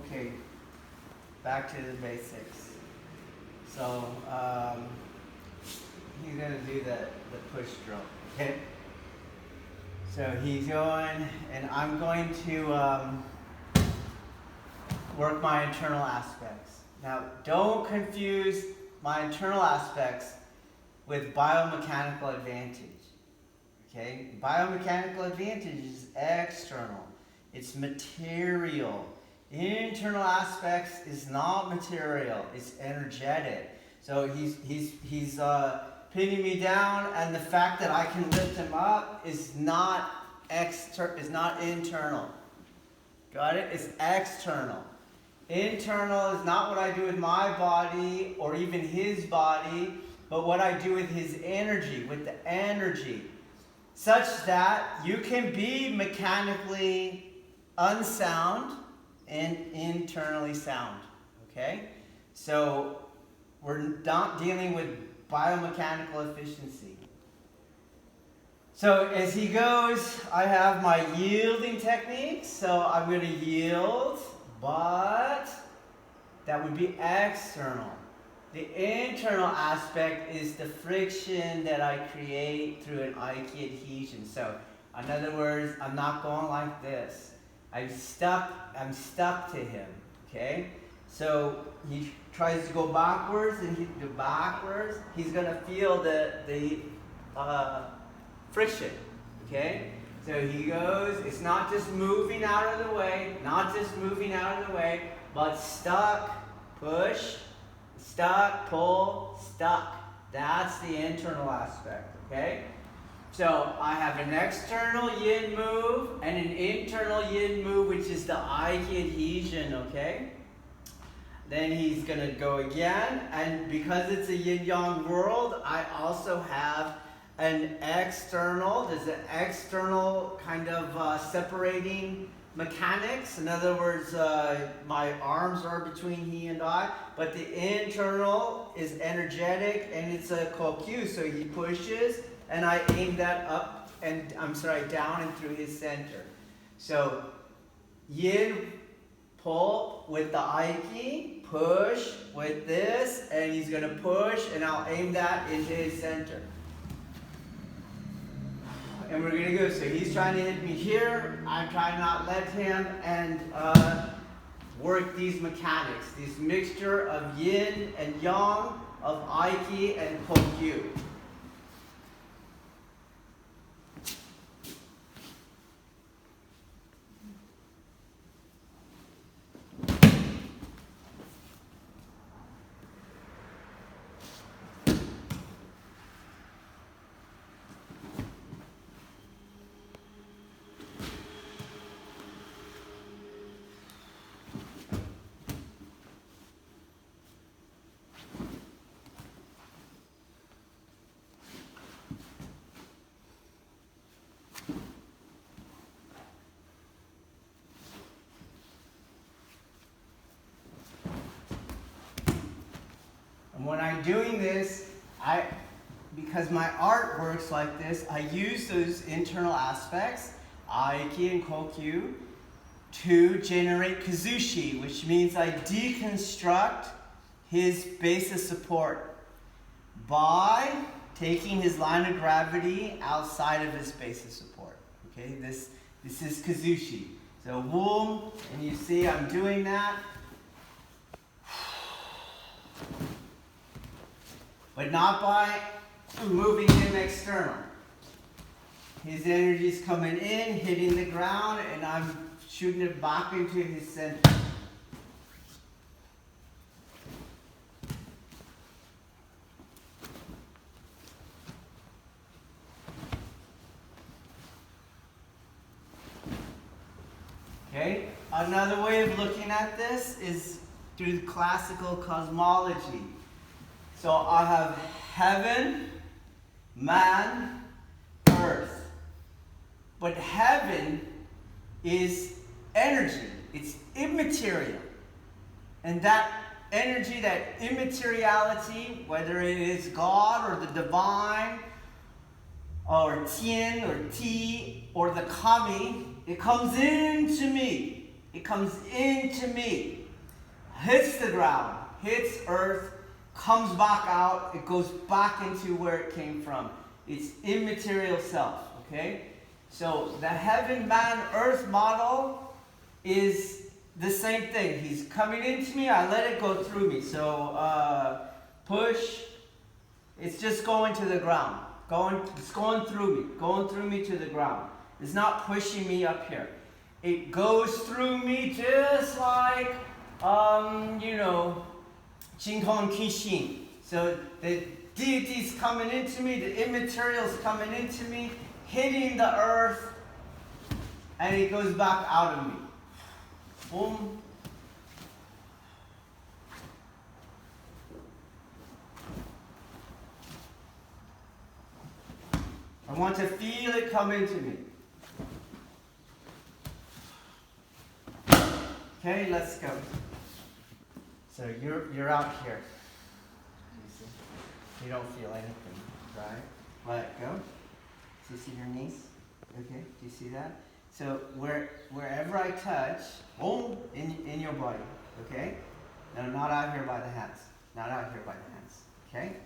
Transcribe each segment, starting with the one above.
Okay, back to the basics. So, he's going to do the push drill, okay? So he's going, and I'm going to work my internal aspects. Now, don't confuse my internal aspects with biomechanical advantage, okay? Biomechanical advantage is external. It's material. Internal aspects is not material. It's energetic. So he's pinning me down, and the fact that I can lift him up is not internal. Got it? It's external. Internal is not what I do with my body or even his body, but what I do with his energy, with the energy, such that you can be mechanically unsound and internally sound, okay? So we're not dealing with biomechanical efficiency. So as he goes, I have my yielding techniques. So I'm going to yield, but that would be external. The internal aspect is the friction that I create through an Aiki adhesion. So in other words, I'm not going like this. I'm stuck to him, okay? So he tries to go backwards, and he go backwards. He's gonna feel the friction, okay? So he goes. It's not just moving out of the way, but stuck, push, stuck, pull, stuck. That's the internal aspect, okay? So I have an external yin move and an internal yin move, which is the Aiki adhesion, okay? Then he's going to go again, and because it's a yin-yang world, I also have an external, there's an external kind of separating mechanics. In other words, my arms are between he and I, but the internal is energetic, and it's a Kokyu, so he pushes, and I aim that up, and down and through his center. So yin, pull with the Aiki, push with this, and he's going to push, and I'll aim that into his center. And we're going to go. So he's trying to hit me here. I'm trying not let him, and work these mechanics, this mixture of yin and yang, of Aiki and Kokyu. When I'm doing this, because my art works like this, I use those internal aspects, Aiki and Kokyu, to generate kazushi, which means I deconstruct his base of support by taking his line of gravity outside of his base of support. Okay, this is kazushi. So boom, and you see I'm doing that. But not by moving him external. His energy's coming in, hitting the ground, and I'm shooting it back into his center. Okay? Another way of looking at this is through classical cosmology. So I have heaven, man, earth. But heaven is energy. It's immaterial. And that energy, that immateriality, whether it is God or the divine, or Tian or Ti, or the Kami, it comes into me. It comes into me, hits the ground, hits earth, comes back out, it goes back into where it came from. It's immaterial self, okay? So the heaven, man, earth model is the same thing. He's coming into me, I let it go through me. So push, it's just going to the ground. It's going through me to the ground. It's not pushing me up here. It goes through me just like, Jingkong Kishin. So the deity's coming into me, the immaterial's coming into me, hitting the earth, and it goes back out of me. Boom. I want to feel it come into me. Okay, let's go. So you're out here. You don't feel anything, right? Let it go. Do you see your knees? Okay, do you see that? So wherever I touch, boom, in your body, okay? No, not out here by the hands. Not out here by the hands, okay?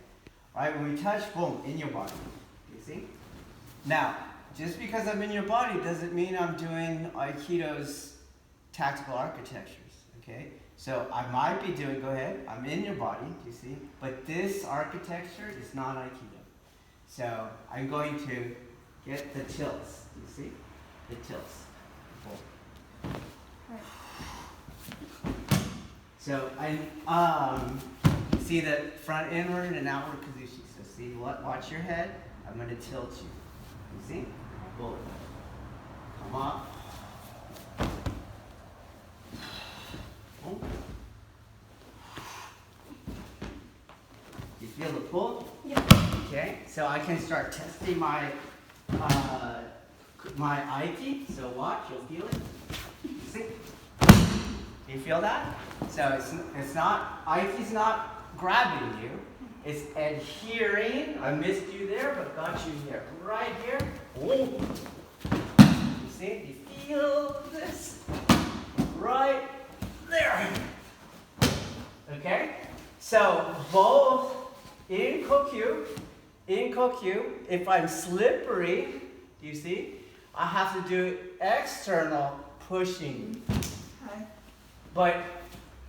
All right, when we touch, boom, in your body. You see? Now, just because I'm in your body doesn't mean I'm doing Aikido's tactical architectures, okay? So I might be doing, go ahead, I'm in your body, do you see? But this architecture is not Aikido. So I'm going to get the tilts, do you see? The tilts. So I see the front inward and outward kazushi. So see, watch your head, I'm going to tilt you. You see? Pull. Come up. You feel the pull? Yeah. Okay, so I can start testing my Aiki. So watch, you'll feel it. You see? You feel that? So it's not, Aiki's not grabbing you. It's adhering. I missed you there, but got you here. Right here. You see? You feel this? Right there. Okay? So both in Kokyu, if I'm slippery, do you see? I have to do external pushing. Okay. But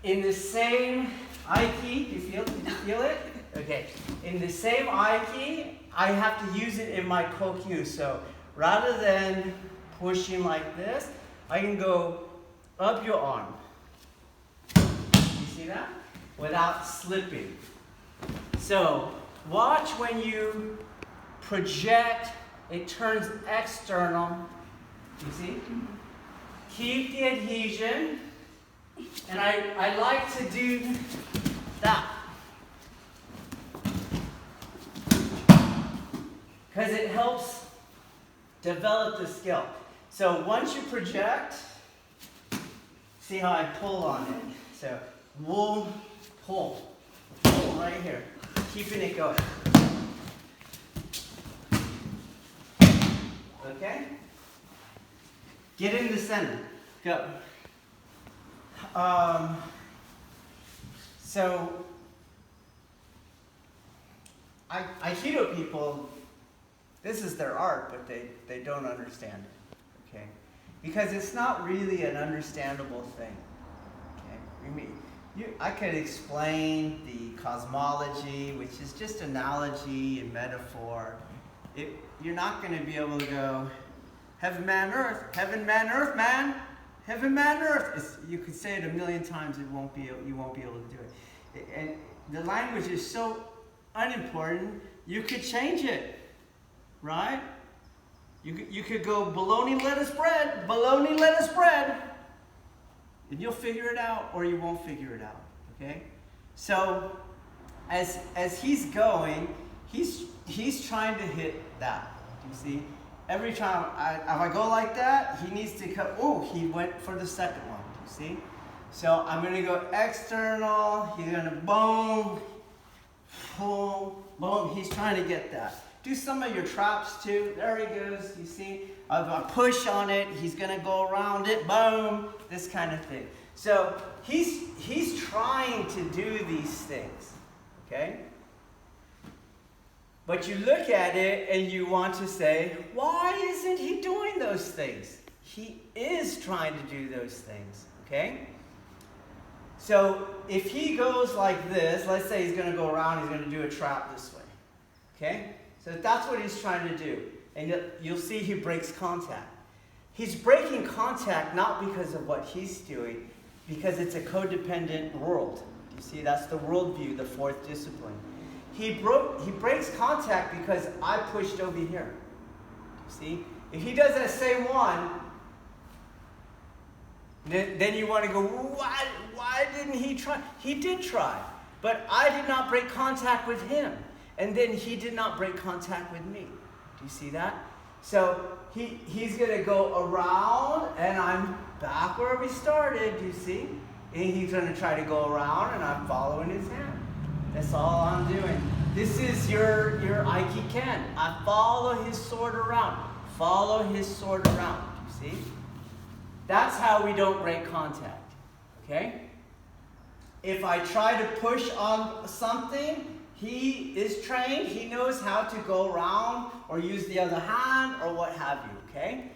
in the same Aiki, did you feel it? Okay. In the same Aiki, I have to use it in my Kokyu. So rather than pushing like this, I can go up your arm. You see that? Without slipping. So watch when you project, it turns external. You see? Keep the adhesion. And I like to do that. Because it helps develop the skill. So once you project, see how I pull on it. So we'll pull right here, keeping it going. Okay? Get in the center. Go. So Aikido people, this is their art, but they don't understand it, okay? Because it's not really an understandable thing, okay? I could explain the cosmology, which is just analogy and metaphor. You're not going to be able to go, heaven, man, earth, man, heaven, man, earth. You could say it a million times, you won't be able to do it. And the language is so unimportant, you could change it. Right? You could go bologna, lettuce, bread, and you'll figure it out, or you won't figure it out. Okay? So as he's going, he's trying to hit that. Do you see? Every time if I go like that, he needs to come. Oh, he went for the second one. Do you see? So I'm gonna go external. He's gonna boom, boom, boom. He's trying to get that. Do some of your traps too. There he goes, you see? I push on it, he's gonna go around it, boom, this kind of thing. So he's trying to do these things, okay? But you look at it and you want to say, why isn't he doing those things? He is trying to do those things, okay? So if he goes like this, let's say he's going to go around, he's going to do a trap this way, okay? So that's what he's trying to do. And you'll see he breaks contact. He's breaking contact not because of what he's doing, because it's a codependent world. You see, that's the worldview, the fourth discipline. He breaks contact because I pushed over here. See? If he does that same one, then you want to go, why didn't he try? He did try, but I did not break contact with him. And then he did not break contact with me. Do you see that? So he's going to go around, and I'm back where we started, do you see? And he's going to try to go around, and I'm following his hand. That's all I'm doing. This is your Aiki Ken. I follow his sword around. Follow his sword around. You see? That's how we don't break contact. Okay? If I try to push on something, he is trained. He knows how to go around or use the other hand or what have you. Okay?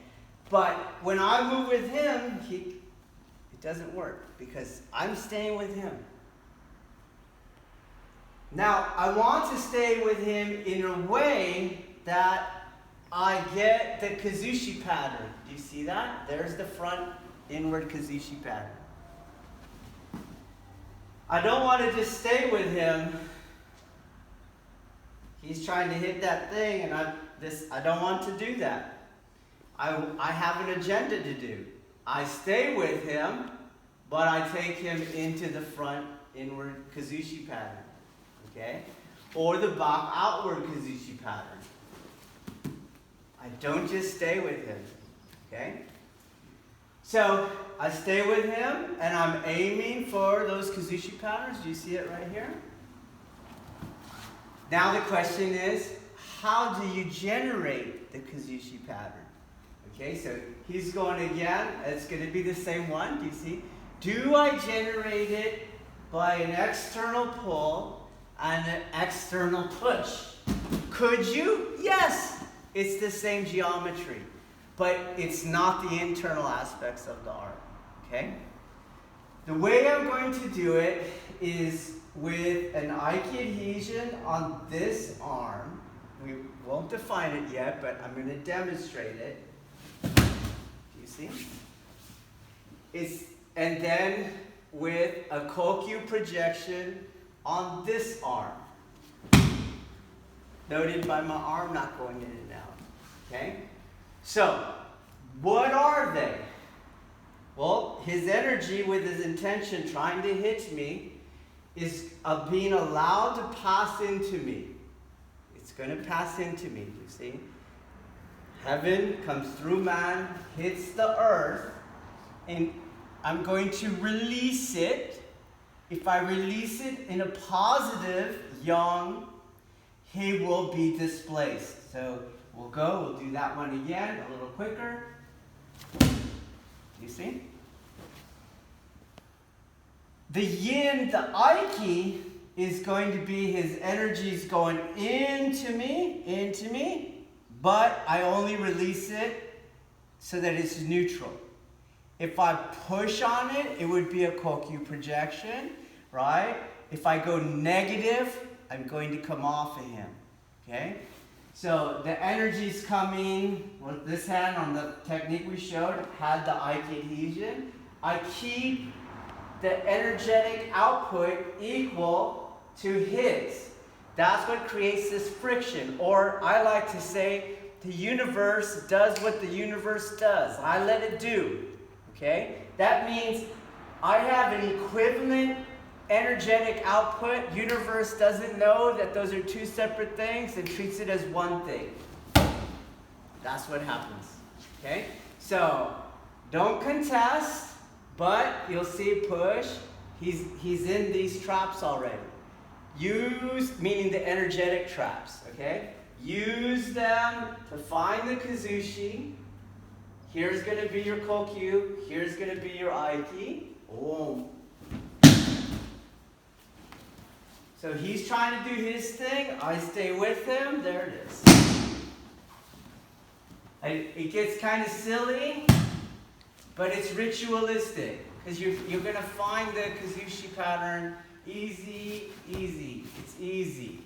But when I move with him, it doesn't work because I'm staying with him. Now, I want to stay with him in a way that I get the kazushi pattern. Do you see that? There's the front inward kazushi pattern. I don't want to just stay with him. He's trying to hit that thing, and I don't want to do that. I have an agenda to do. I stay with him, but I take him into the front inward kazushi pattern. Okay? Or the back outward kazushi pattern. I don't just stay with him. Okay? So I stay with him and I'm aiming for those kazushi patterns. Do you see it right here? Now the question is, how do you generate the kazushi pattern? Okay, so he's going again. It's going to be the same one. Do you see? Do I generate it by an external pull and an external push? Could you? Yes. It's the same geometry, but it's not the internal aspects of the art. Okay? The way I'm going to do it is with an Aiki adhesion on this arm. We won't define it yet, but I'm going to demonstrate it. Do you see? And then with a Kokyu projection on this arm. Noted by my arm not going in and out. Okay? So, what are they? Well, his energy with his intention trying to hit me is being allowed to pass into me. It's going to pass into me, you see? Heaven comes through man, hits the earth, and I'm going to release it. If I release it in a positive yang, he will be displaced. So we'll do that one again, a little quicker. You see? The yin, the Aiki, is going to be his energies going into me, but I only release it so that it's neutral. If I push on it, it would be a Kokyu projection, right? If I go negative, I'm going to come off of him, okay? So the energy's coming with this hand on the technique we showed, had the Aiki adhesion. I keep the energetic output equal to his. That's what creates this friction. Or I like to say, the universe does what the universe does. I let it do, okay? That means I have an equivalent energetic output. Universe doesn't know that those are two separate things and treats it as one thing. That's what happens. Okay? So don't contest, but you'll see push. He's in these traps already. Use, meaning the energetic traps. Okay? use them to find the kazushi. Here's going to be your Kokyu. Here's going to be your Aiki. Boom. So he's trying to do his thing. I stay with him. There it is. It gets kind of silly, but it's ritualistic. Because you're going to find the kazushi pattern easy, easy. It's easy.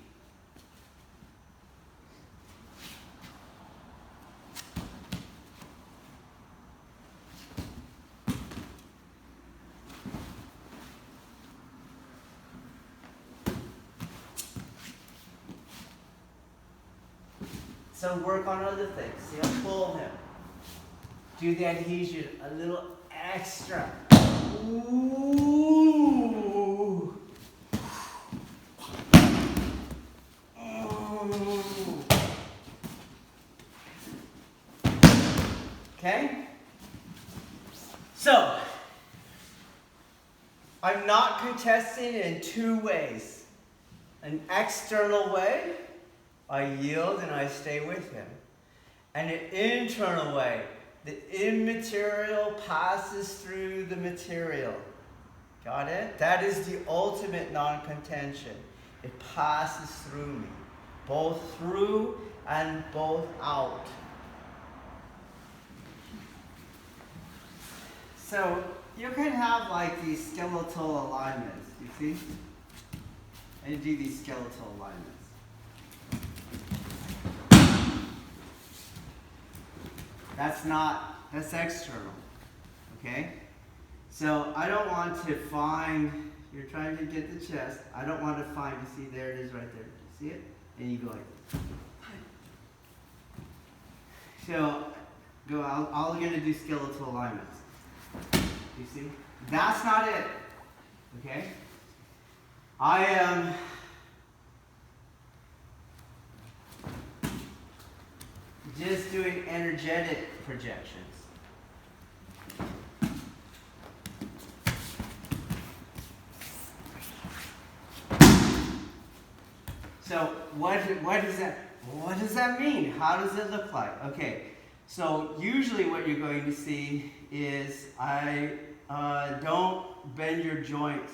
So work on other things. See, I'll pull him. Do the adhesion a little extra. Ooh. Okay? So, I'm not contesting in two ways. An external way, I yield and I stay with him. And an internal way, the immaterial passes through the material. Got it? That is the ultimate non-contention. It passes through me. Both through and both out. So you can have like these skeletal alignments, you see? And you do these skeletal alignments. That's external, okay? So I don't want to find, you're trying to get the chest, I don't want to find, you see, there it is right there. See it? And you go like this. So, I'm going to do skeletal alignments. You see? That's not it, okay? I am just doing energetic projections. So what does that mean? How does it look like? Okay, so usually what you're going to see is I don't bend your joints.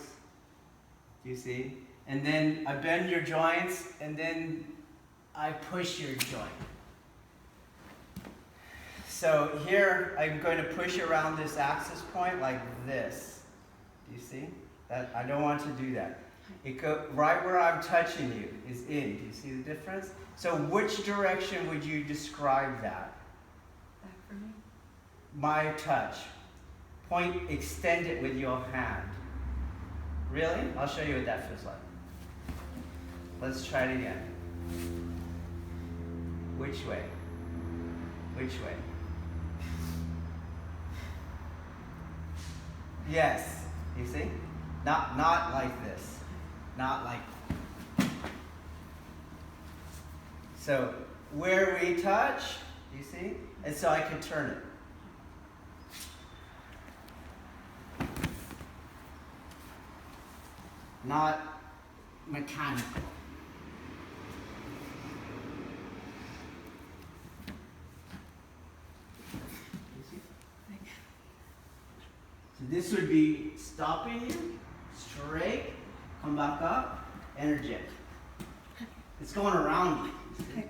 Do you see? And then I bend your joints, and then I push your joint. So here, I'm going to push around this axis point like this. Do you see? I don't want to do that. It go right where I'm touching you is in. Do you see the difference? So which direction would you describe that? Back for me. My touch. Point, extend it with your hand. Really? I'll show you what that feels like. Let's try it again. Which way? Which way? Yes. You see? Not like this. Not like. So where we touch, you see? And so I can turn it. Not mechanical. So this would be stopping you, straight, come back up, energetic. It's going around you. Okay.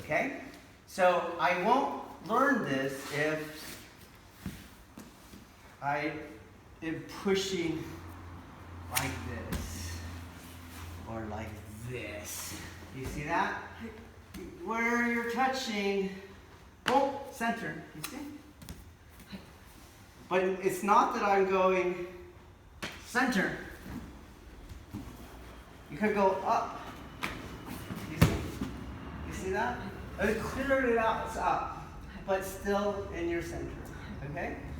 Okay? So I won't learn this if I am pushing like this or like this. You see that? Where you're touching, oh, center, you see? But it's not that I'm going center. You could go up. You see? You see that? It cleared it out, it's up, but still in your center. Okay?